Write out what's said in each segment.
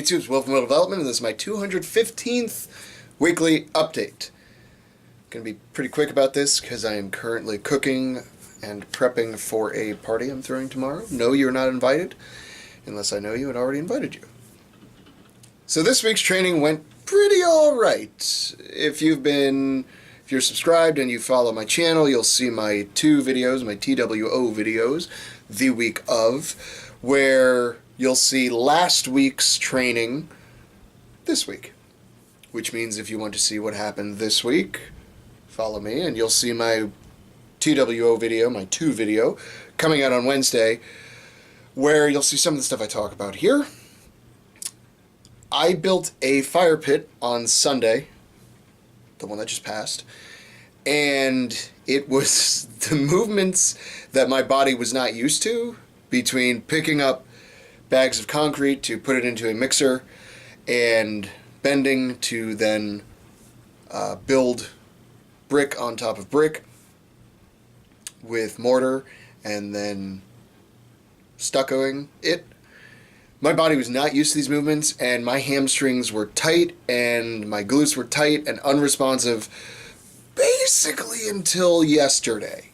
YouTube's Will from Will Development, and this is my 215th weekly update. Going to be pretty quick about this because I am currently cooking and prepping for a party I'm throwing tomorrow. No, you're not invited, unless I know you and already invited you. So this week's training went pretty alright. If you're subscribed and you follow my channel, you'll see my two videos, my TWO videos, the week of, where you'll see last week's training this week. Which means if you want to see what happened this week, follow me and you'll see my TWO video, my 2 video, coming out on Wednesday, where you'll see some of the stuff I talk about here. I built a fire pit on Sunday, the one that just passed, and it was the movements that my body was not used to, between picking up bags of concrete to put it into a mixer and bending to then build brick on top of brick with mortar and then stuccoing it. My body was not used to these movements, and my hamstrings were tight and my glutes were tight and unresponsive basically until yesterday.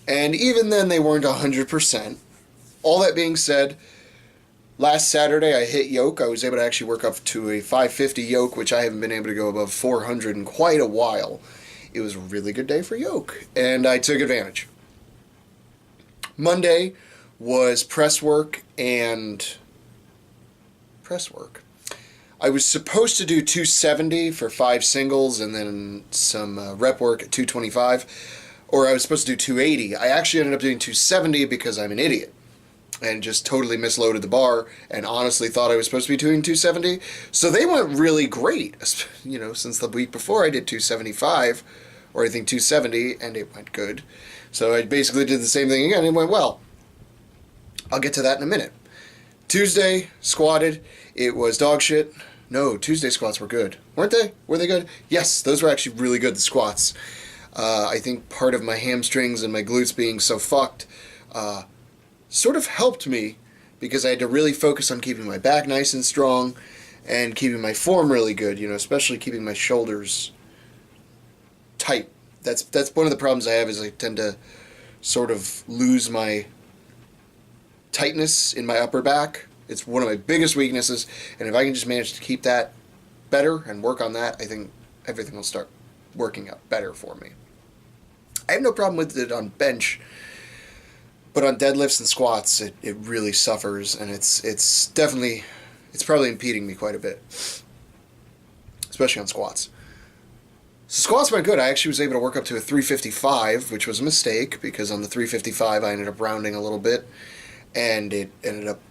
And even then they weren't 100%. All that being said, last Saturday I hit yoke. I was able to actually work up to a 550 yoke, which I haven't been able to go above 400 in quite a while. It was a really good day for yoke, and I took advantage. Monday was press work and press work. I was supposed to do 270 for 5 singles and then some rep work at 225, or I was supposed to do 280. I actually ended up doing 270 because I'm an idiot and just totally misloaded the bar and honestly thought I was supposed to be doing 270. So they went really great. You know, since the week before I did 275, or I think 270, and it went good. So I basically did the same thing again and it went well. I'll get to that in a minute. Tuesday, squatted. It was dog shit. No, Tuesday squats were good. Weren't they? Were they good? Yes, those were actually really good, the squats. I think part of my hamstrings and my glutes being so fucked sort of helped me, because I had to really focus on keeping my back nice and strong and keeping my form really good, you know, especially keeping my shoulders tight. That's one of the problems I have, is I tend to sort of lose my tightness in my upper back. It's one of my biggest weaknesses, and if I can just manage to keep that better and work on that, I think everything will start working out better for me. I have no problem with it on bench, but on deadlifts and squats, it really suffers, and it's probably impeding me quite a bit, especially on squats. So squats went good. I actually was able to work up to a 355, which was a mistake, because on the 355 I ended up rounding a little bit, and it ended up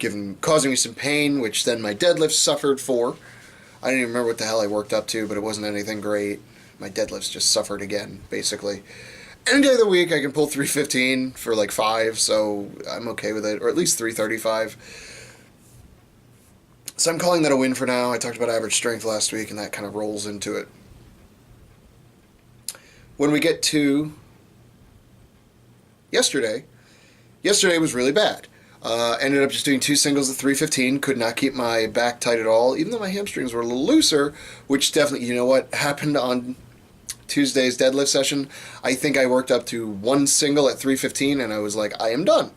causing me some pain, which then my deadlifts suffered for. I didn't even remember what the hell I worked up to, but it wasn't anything great. My deadlifts just suffered again, basically. Any day of the week I can pull 315 for like 5, so I'm okay with it, or at least 335. So I'm calling that a win for now. I talked about average strength last week, and that kind of rolls into it. When we get to yesterday was really bad. Ended up just doing 2 singles at 315. Could not keep my back tight at all, even though my hamstrings were a little looser, which definitely, you know what happened on Tuesday's deadlift session? I think I worked up to 1 single at 315, and I was like, I am done.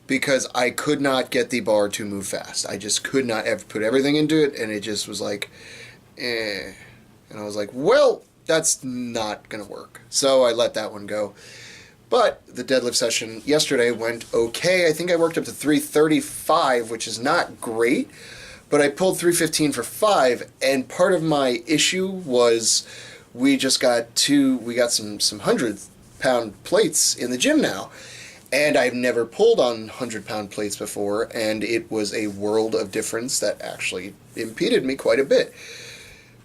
Because I could not get the bar to move fast. I just could not put everything into it, and it just was like, eh. And I was like, well, that's not going to work. So I let that one go. But the deadlift session yesterday went okay. I think I worked up to 335, which is not great, but I pulled 315 for 5, and part of my issue was we got some 100-pound plates in the gym now, and I've never pulled on 100-pound plates before, and it was a world of difference that actually impeded me quite a bit.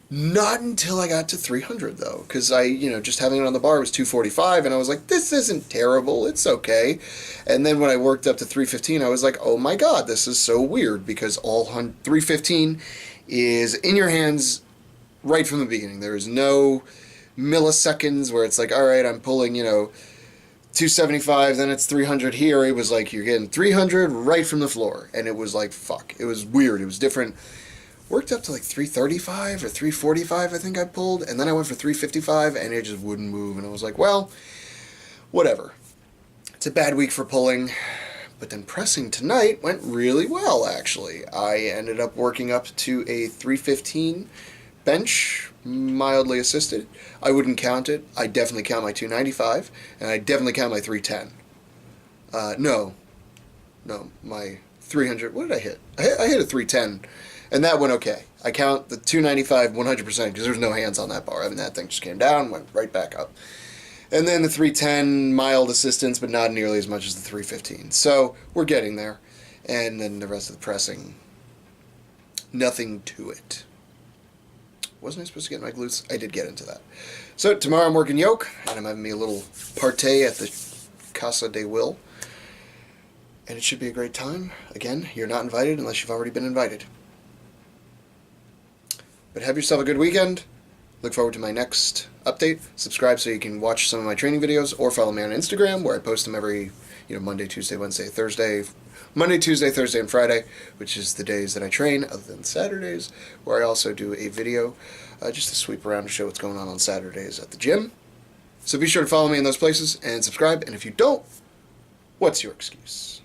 Not until I got to 300, though, because just having it on the bar was 245, and I was like, this isn't terrible, it's okay. And then when I worked up to 315, I was like, oh my god, this is so weird, because 315 is in your hands right from the beginning. There is no milliseconds where it's like, all right, I'm pulling, 275, then it's 300 here. It was like you're getting 300 right from the floor, and it was like, fuck. It was weird. It was different. Worked up to like 335 or 345, I think I pulled, and then I went for 355, and it just wouldn't move, and I was like, well, whatever. It's a bad week for pulling, but then pressing tonight went really well, actually. I ended up working up to a 315 bench, mildly assisted. I wouldn't count it. I definitely count my 295, and I definitely count my 310. No, my 300, what did I hit? I hit a 310, and that went okay. I count the 295 100% because there's no hands on that bar. I mean, that thing just came down, went right back up. And then the 310, mild assistance, but not nearly as much as the 315. So we're getting there. And then the rest of the pressing, nothing to it. Wasn't I supposed to get my glutes? I did get into that. So tomorrow I'm working yoke, and I'm having me a little partay at the Casa de Will. And it should be a great time. Again, you're not invited unless you've already been invited. But have yourself a good weekend. Look forward to my next update. Subscribe so you can watch some of my training videos, or follow me on Instagram where I post them every Monday, Tuesday, Wednesday, Thursday. Monday, Tuesday, Thursday, and Friday, which is the days that I train, other than Saturdays, where I also do a video just to sweep around to show what's going on Saturdays at the gym. So be sure to follow me in those places and subscribe. And if you don't, what's your excuse?